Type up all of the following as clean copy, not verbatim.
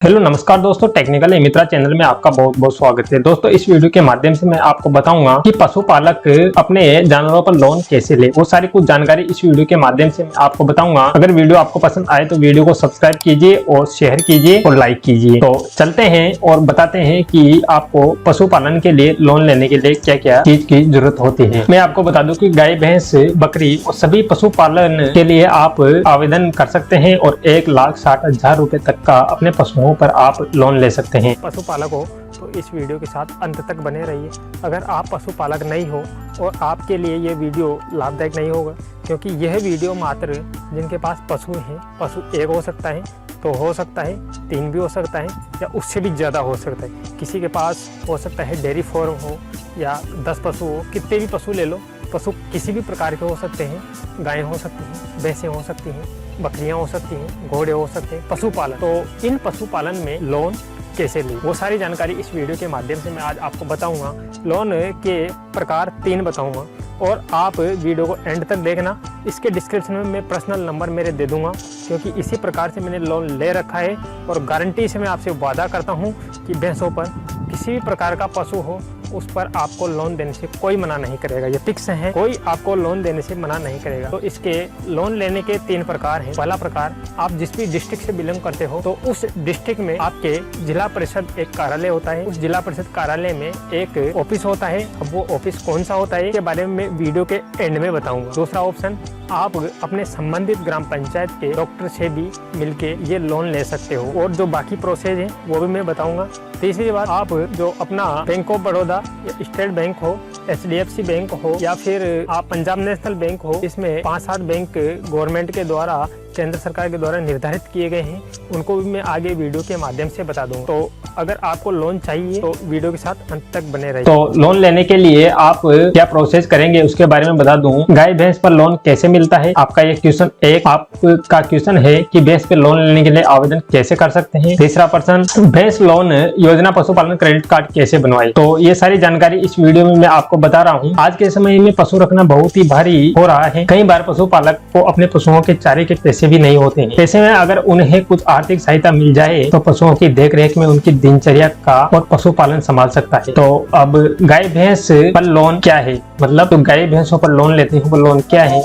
Hello नमस्कार दोस्तों, technical मित्रा channel में आपका बहुत बहुत स्वागत है। दोस्तों इस वीडियो के माध्यम से मैं आपको बताऊंगा कि पशुपालक अपने जानवरों पर लोन कैसे ले। वो सारी कुछ जानकारी इस वीडियो के माध्यम से मैं आपको बताऊंगा। अगर वीडियो आपको पसंद आए तो वीडियो को सब्सक्राइब कीजिए और शेयर कीजिए और लाइक कीजिए। तो चलते हैं और बताते हैं कि आपको पशुपालन के लिए लोन लेने के लिए क्या क्या चीज की जरूरत होती है। मैं आपको बता दूं कि गाय, भैंस, बकरी और सभी पशुपालन के लिए आप आवेदन कर सकते हैं और 1,60,000 रुपए तक का अपने पशुओं पर आप लोन ले सकते हैं। पशुपालक हो तो इस वीडियो के साथ अंत तक बने रहिए। अगर आप पशुपालक नहीं हो और आपके लिए ये वीडियो लाभदायक नहीं होगा, क्योंकि यह वीडियो मात्र जिनके पास पशु हैं, पशु एक हो सकता है तो हो सकता है 3 भी हो सकता है या उससे भी ज़्यादा हो सकता है। किसी के पास हो सकता है डेयरी फार्म हो या 10 पशु हो, कितने भी पशु ले लो। पशु किसी भी प्रकार के हो सकते हैं, गायें हो सकती हैं, भैंसें हो सकती हैं, बकरियां हो सकती हैं, घोड़े हो सकते हैं, पशुपालन। तो इन पशुपालन में लोन कैसे लें, वो सारी जानकारी इस वीडियो के माध्यम से मैं आज आपको बताऊंगा। लोन के प्रकार 3 बताऊंगा और आप वीडियो को एंड तक देखना। इसके डिस्क्रिप्शन में मैं पर्सनल नंबर मेरे दे दूंगा, क्योंकि इसी प्रकार से मैंने लोन ले रखा है और गारंटी से मैं आपसे वादा करता हूँ कि भैंसों पर किसी भी प्रकार का पशु हो उस पर आपको लोन देने से कोई मना नहीं करेगा। ये फिक्स है, कोई आपको लोन देने से मना नहीं करेगा। तो इसके लोन लेने के 3 प्रकार हैं। पहला प्रकार, आप जिस भी डिस्ट्रिक्ट से बिलोंग करते हो तो उस डिस्ट्रिक्ट में आपके जिला परिषद एक कार्यालय होता है। उस जिला परिषद कार्यालय में एक ऑफिस होता है। अब वो ऑफिस कौन सा होता है इसके बारे में मैं वीडियो के एंड में बताऊंगा। दूसरा ऑप्शन, आप अपने संबंधित ग्राम पंचायत के डॉक्टर से भी मिलके ये लोन ले सकते हो और जो बाकी प्रोसेस है वो भी मैं बताऊंगा। तीसरी बात, आप जो अपना बैंक ऑफ बड़ौदा या स्टेट बैंक हो, HDFC बैंक हो या फिर आप पंजाब नेशनल बैंक हो, इसमें 5-7 बैंक गवर्नमेंट के द्वारा, केंद्र सरकार के द्वारा निर्धारित किए गए हैं, उनको भी मैं आगे वीडियो के माध्यम से बता दूंगा। तो अगर आपको लोन चाहिए तो वीडियो के साथ अंत तक बने रहिए। तो लोन लेने के लिए आप क्या प्रोसेस करेंगे उसके बारे में बता दूं। गाय भैंस पर लोन कैसे मिलता है, आपका ये क्वेश्चन एक आपका क्वेश्चन है कि भैंस पे लोन लेने के लिए आवेदन कैसे कर सकते हैं। तीसरा प्रश्न, भैंस लोन योजना पशुपालन क्रेडिट कार्ड कैसे बनवाए। तो ये सारी जानकारी इस वीडियो में मैं आपको बता रहा हूँ। आज के समय में पशु रखना बहुत ही भारी हो रहा है। कई बार पशुपालक को अपने पशुओं के चारे के पैसे भी नहीं होते हैं। ऐसे में अगर उन्हें कुछ आर्थिक सहायता मिल जाए तो पशुओं की देखरेख में उनकी दिनचर्या का और पशुपालन संभाल सकता है। तो अब गाय भैंस पर लोन क्या है, मतलब तो गाय भैंसों पर लोन लेते हैं वो लोन क्या है।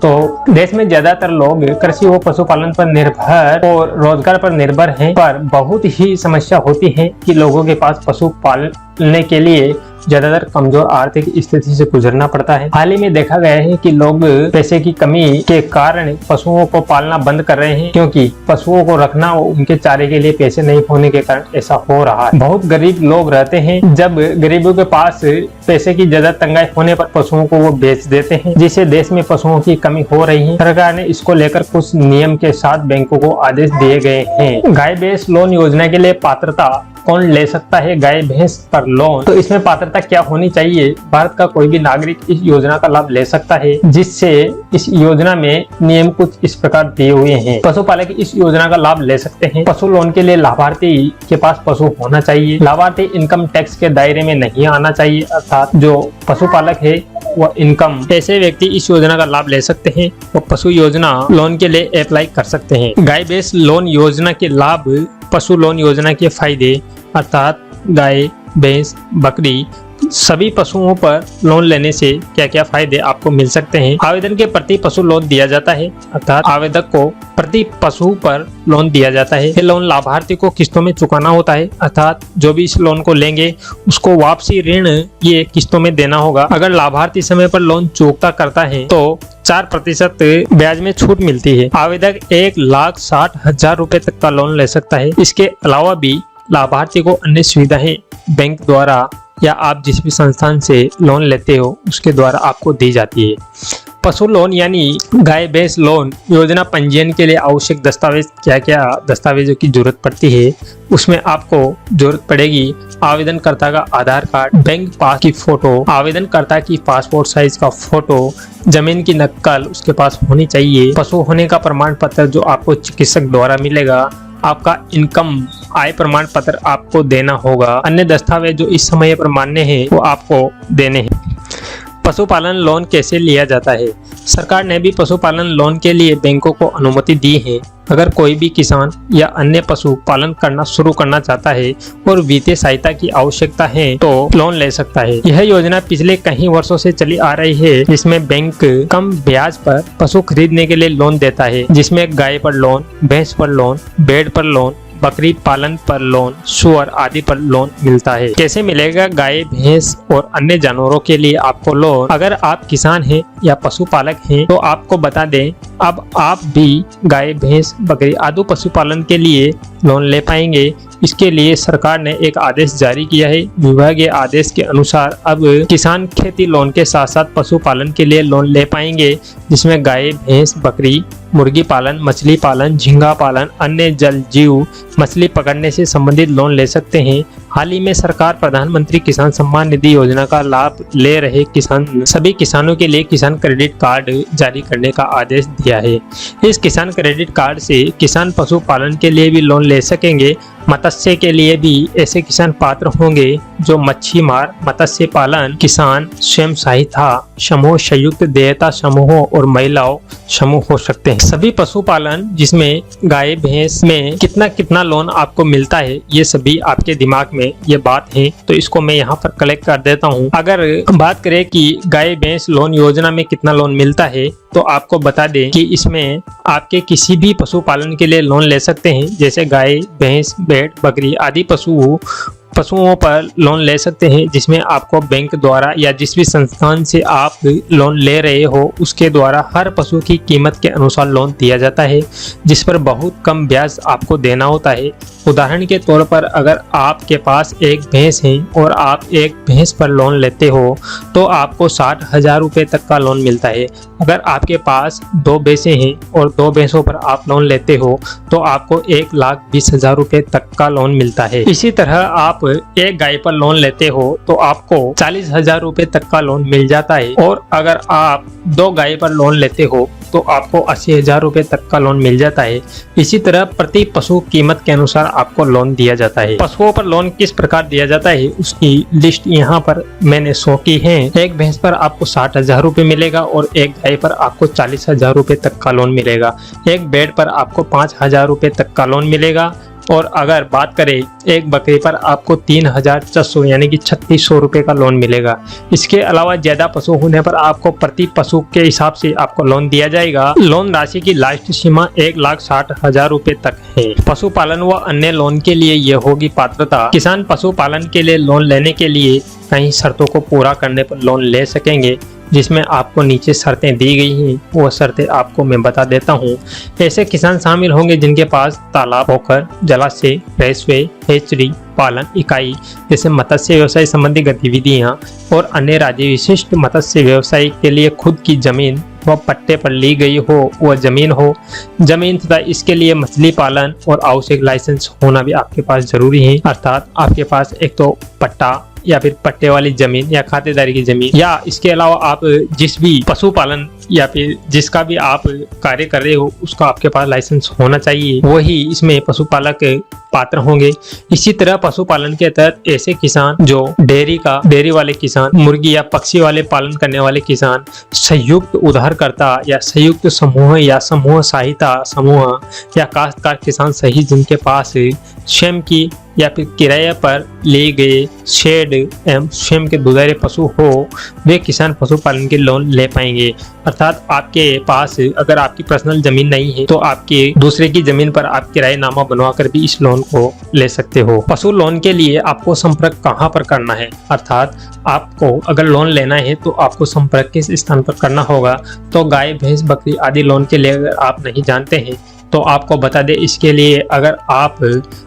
तो देश में ज्यादातर लोग कृषि व पशुपालन पर निर्भर और रोजगार पर निर्भर हैं, पर बहुत ही समस्या होती है कि लोगों के पास पशु पालने के लिए ज्यादातर कमजोर आर्थिक स्थिति से गुजरना पड़ता है। हाल ही में देखा गया है कि लोग पैसे की कमी के कारण पशुओं को पालना बंद कर रहे हैं, क्योंकि पशुओं को रखना और उनके चारे के लिए पैसे नहीं होने के कारण ऐसा हो रहा है। बहुत गरीब लोग रहते हैं, जब गरीबों के पास पैसे की ज्यादा तंगाई होने पर पशुओं को वो बेच देते हैं, जिससे देश में पशुओं की कमी हो रही है। सरकार ने इसको लेकर कुछ नियम के साथ बैंकों को आदेश दिए गए हैं। गाय भैंस लोन योजना के लिए पात्रता कौन ले सकता है गाय भैंस पर लोन, तो इसमें पात्रता क्या होनी चाहिए। भारत का कोई भी नागरिक इस योजना का लाभ ले सकता है, जिससे इस योजना में नियम कुछ इस प्रकार दिए हुए हैं। पशुपालक इस योजना का लाभ ले सकते हैं। पशु लोन के लिए लाभार्थी के पास पशु होना चाहिए। लाभार्थी इनकम टैक्स के दायरे में नहीं आना चाहिए, अर्थात जो पशुपालक है वो इनकम, ऐसे व्यक्ति इस योजना का लाभ ले सकते हैं। वो पशु योजना लोन के लिए अप्लाई कर सकते हैं। गाय भैंस लोन योजना के लाभ, पशु लोन योजना के फायदे, अर्थात गाय, भैंस, बकरी सभी पशुओं पर लोन लेने से क्या क्या फायदे आपको मिल सकते हैं। आवेदन के प्रति पशु लोन दिया जाता है, अर्थात आवेदक को प्रति पशु पर लोन दिया जाता है। ये लोन लाभार्थी को किस्तों में चुकाना होता है, अर्थात जो भी इस लोन को लेंगे उसको वापसी ऋण ये किस्तों में देना होगा। अगर लाभार्थी समय पर लोन चुकता करता है तो 4% ब्याज में छूट मिलती है। आवेदक 1,60,000 रुपए तक का लोन ले सकता है। इसके अलावा भी लाभार्थी को अन्य सुविधाएं बैंक द्वारा या आप जिस भी संस्थान से लोन लेते हो उसके द्वारा आपको दी जाती है। पशु लोन यानी गाय भैंस लोन योजना पंजीयन के लिए आवश्यक दस्तावेज, क्या क्या दस्तावेजों की जरूरत पड़ती है, उसमें आपको जरूरत पड़ेगी आवेदनकर्ता का आधार कार्ड, बैंक पास की फोटो, आवेदनकर्ता की पासपोर्ट साइज का फोटो, जमीन की नकल उसके पास होनी चाहिए, पशु होने का प्रमाण पत्र जो आपको चिकित्सक द्वारा मिलेगा, आपका इनकम आय प्रमाण पत्र आपको देना होगा। अन्य दस्तावेज जो इस समय पर मान्य है वो आपको देने हैं। पशुपालन लोन कैसे लिया जाता है। सरकार ने भी पशुपालन लोन के लिए बैंकों को अनुमति दी है। अगर कोई भी किसान या अन्य पशु पालन करना शुरू करना चाहता है और वित्तीय सहायता की आवश्यकता है तो लोन ले सकता है। यह योजना पिछले कई वर्षों से चली आ रही है, जिसमें बैंक कम ब्याज पर पशु खरीदने के लिए लोन देता है, जिसमें गाय पर लोन, भैंस पर लोन, भेड़ पर लोन, बकरी पालन पर लोन, सुअर आदि पर लोन मिलता है। कैसे मिलेगा गाय, भैंस और अन्य जानवरों के लिए आपको लोन? अगर आप किसान हैं या पशुपालक हैं तो आपको बता दें, अब आप भी गाय, भैंस, बकरी आदि पशुपालन के लिए लोन ले पाएंगे। इसके लिए सरकार ने एक आदेश जारी किया है। विभागीय आदेश के अनुसार अब किसान खेती लोन के साथ साथ पशुपालन के लिए लोन ले पाएंगे, जिसमें गाय, भैंस, बकरी, मुर्गी पालन, मछली पालन, झींगा पालन, अन्य जल जीव मछली पकड़ने से संबंधित लोन ले सकते हैं। हाल ही में सरकार प्रधानमंत्री किसान सम्मान निधि योजना का लाभ ले रहे सभी किसानों के लिए किसान क्रेडिट कार्ड जारी करने का आदेश दिया है। इस किसान क्रेडिट कार्ड से किसान पशुपालन के लिए भी लोन ले सकेंगे। मत्स्य के लिए भी ऐसे किसान पात्र होंगे जो मच्छी मार, मत्स्य पालन किसान, स्वयं सहायता समूह, संयुक्त देयता समूहों और महिलाओं समूह हो सकते हैं। सभी पशुपालन जिसमें गाय, भैंस में कितना कितना लोन आपको मिलता है, ये सभी आपके दिमाग में ये बात है, तो इसको मैं यहाँ पर कलेक्ट कर देता हूँ। अगर बात करें कि गाय भैंस लोन योजना में कितना लोन मिलता है, तो आपको बता दें कि इसमें आपके किसी भी पशुपालन के लिए लोन ले सकते हैं, जैसे गाय, भैंस, भेड़, बकरी आदि पशुओं पर लोन ले सकते हैं, जिसमें आपको बैंक द्वारा या जिस भी संस्थान से आप लोन ले रहे हो उसके द्वारा हर पशु की कीमत के अनुसार लोन दिया जाता है, जिस पर बहुत कम ब्याज आपको देना होता है। उदाहरण के तौर पर अगर आपके पास एक भैंस है और आप एक भैंस पर लोन लेते हो तो आपको 60,000 रुपये तक का लोन मिलता है। अगर आपके पास 2 भैंसें हैं और 2 भैंसों पर आप लोन लेते हो तो आपको 1,20,000 रुपये तक का लोन मिलता है। इसी तरह आप एक गाय पर लोन लेते हो तो आपको 40,000 रुपये तक का लोन मिल जाता है, और अगर आप 2 गाय पर लोन लेते हो तो आपको 80,000 रुपये तक का लोन मिल जाता है। इसी तरह प्रति पशु कीमत के अनुसार आपको लोन दिया जाता है। पशुओं पर लोन किस प्रकार दिया जाता है उसकी लिस्ट यहाँ पर मैंने शो की है। एक भैंस पर आपको 60,000 रुपये मिलेगा और एक गाय पर आपको 40,000 रुपये तक का लोन मिलेगा। एक भेड़ पर आपको 5,000 रुपये तक का लोन मिलेगा, और अगर बात करें एक बकरी पर आपको 3,400 यानी कि 3,600 रुपये का लोन मिलेगा। इसके अलावा ज्यादा पशु होने पर आपको प्रति पशु के हिसाब से आपको लोन दिया जाएगा। लोन राशि की लास्ट सीमा 1,60,000 रुपये तक है। पशुपालन व अन्य लोन के लिए यह होगी पात्रता। किसान पशुपालन के लिए लोन लेने के लिए कई शर्तों को पूरा करने पर लोन ले सकेंगे, जिसमें आपको नीचे शर्तें दी गई हैं। वो शर्तें आपको मैं बता देता हूँ। ऐसे किसान शामिल होंगे जिनके पास तालाब, पोखर, जलाशय, रेसवे, हेचरी पालन इकाई जैसे मत्स्य व्यवसाय संबंधी गतिविधियाँ और अन्य राज्य विशिष्ट मत्स्य व्यवसाय के लिए खुद की जमीन व पट्टे पर ली गई हो वह जमीन हो। जमीन तथा इसके लिए मछली पालन और आवश्यक लाइसेंस होना भी आपके पास जरूरी है। अर्थात आपके पास एक तो पट्टा या फिर पट्टे वाली जमीन या खातेदारी की जमीन, या इसके अलावा आप जिस भी पशुपालन या फिर जिसका भी आप कार्य कर रहे हो उसका आपके पास लाइसेंस होना चाहिए, वही इसमें पशुपालक पात्र होंगे। इसी तरह पशुपालन के तहत ऐसे किसान जो डेयरी वाले किसान, मुर्गी या पक्षी वाले पालन करने वाले किसान, संयुक्त उधारकर्ता या संयुक्त समूह या समूह सहायता समूह या काश्तकार किसान सही जिनके पास स्वयं की या फिर किराए पर लिए गए शेड एवं स्वयं के दुधारू पशु हो, वे किसान पशुपालन के लोन ले पाएंगे। अर्थात आपके पास अगर आपकी पर्सनल जमीन नहीं है तो आपके दूसरे की जमीन पर आप किराएनामा बनवा कर भी इस लोन को ले सकते हो। पशु लोन के लिए आपको संपर्क कहाँ पर करना है, अर्थात आपको अगर लोन लेना है तो आपको संपर्क किस स्थान पर करना होगा। तो गाय, भैंस, बकरी आदि लोन के लिए अगर आप नहीं जानते हैं तो आपको बता दें, इसके लिए अगर आप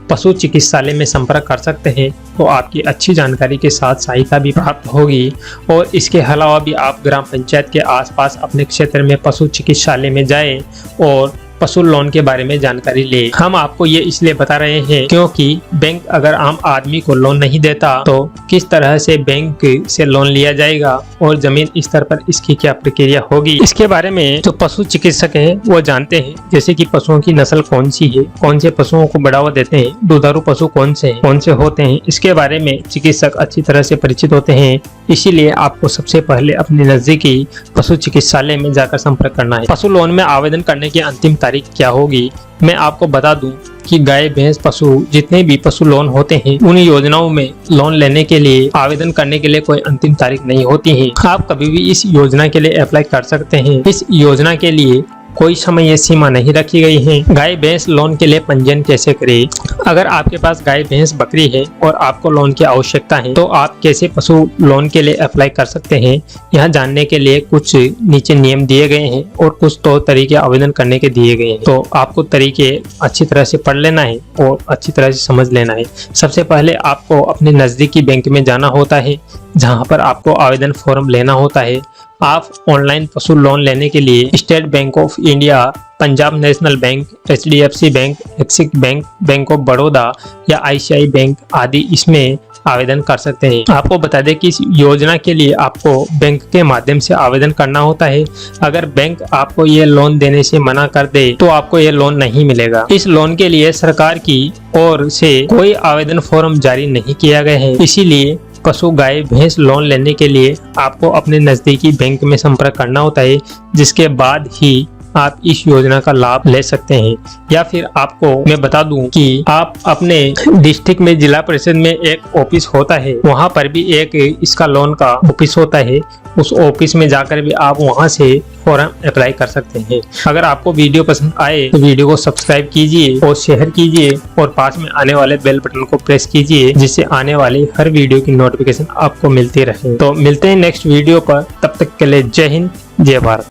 पशु चिकित्सालय में संपर्क कर सकते हैं तो आपकी अच्छी जानकारी के साथ सहायता भी प्राप्त होगी। और इसके अलावा भी आप ग्राम पंचायत के आसपास अपने क्षेत्र में पशु चिकित्सालय में जाएं और पशु लोन के बारे में जानकारी ले। हम आपको ये इसलिए बता रहे हैं क्योंकि बैंक अगर आम आदमी को लोन नहीं देता तो किस तरह से बैंक से लोन लिया जाएगा और जमीन स्तर पर इसकी क्या प्रक्रिया होगी, इसके बारे में जो पशु चिकित्सक हैं वो जानते हैं। जैसे कि पशुओं की नस्ल कौन सी है, कौन से पशुओं को बढ़ावा देते हैं, दुधारू पशु कौन से हैं, कौन से होते हैं, इसके बारे में चिकित्सक अच्छी तरह से परिचित होते हैं। इसीलिए आपको सबसे पहले अपने नजदीकी पशु चिकित्सालय में जाकर संपर्क करना है। पशु लोन में आवेदन करने की अंतिम तारीख तारीख क्या होगी। मैं आपको बता दूं कि गाय भैंस पशु जितने भी पशु लोन होते हैं उन योजनाओं में लोन लेने के लिए आवेदन करने के लिए कोई अंतिम तारीख नहीं होती है। आप कभी भी इस योजना के लिए अप्लाई कर सकते हैं। इस योजना के लिए कोई समय सीमा नहीं रखी गई है। गाय भैंस लोन के लिए पंजीयन कैसे करें? अगर आपके पास गाय भैंस बकरी है और आपको लोन की आवश्यकता है तो आप कैसे पशु लोन के लिए अप्लाई कर सकते हैं, यह जानने के लिए कुछ नीचे नियम दिए गए हैं और कुछ तौर तरीके आवेदन करने के दिए गए हैं। तो आपको तरीके अच्छी तरह से पढ़ लेना है और अच्छी तरह से समझ लेना है। सबसे पहले आपको अपने नजदीकी बैंक में जाना होता है, जहाँ पर आपको आवेदन फॉर्म लेना होता है। आप ऑनलाइन पशु लोन लेने के लिए state bank of India, Punjab national bank, HDFC bank, axis bank, bank of Baroda या ICICI बैंक आदि इसमें आवेदन कर सकते हैं। आपको बता दें कि इस योजना के लिए आपको बैंक के माध्यम से आवेदन करना होता है। अगर बैंक आपको ये लोन देने से मना कर दे तो आपको ये लोन नहीं मिलेगा। इस लोन के लिए सरकार की ओर से कोई आवेदन फॉर्म जारी नहीं किया गया है, इसीलिए पशु गाय भैंस लोन लेने के लिए आपको अपने नजदीकी बैंक में संपर्क करना होता है, जिसके बाद ही आप इस योजना का लाभ ले सकते हैं। या फिर आपको मैं बता दूं कि आप अपने डिस्ट्रिक्ट में जिला परिषद में एक ऑफिस होता है, वहां पर भी एक इसका लोन का ऑफिस होता है। उस ऑफिस में जाकर भी आप वहां से फॉर्म अप्लाई कर सकते हैं। अगर आपको वीडियो पसंद आए तो वीडियो को सब्सक्राइब कीजिए और शेयर कीजिए और पास में आने वाले बेल बटन को प्रेस कीजिए, जिससे आने वाली हर वीडियो की नोटिफिकेशन आपको मिलती रहे। तो मिलते हैं नेक्स्ट वीडियो पर, तब तक के लिए जय हिंद, जय भारत।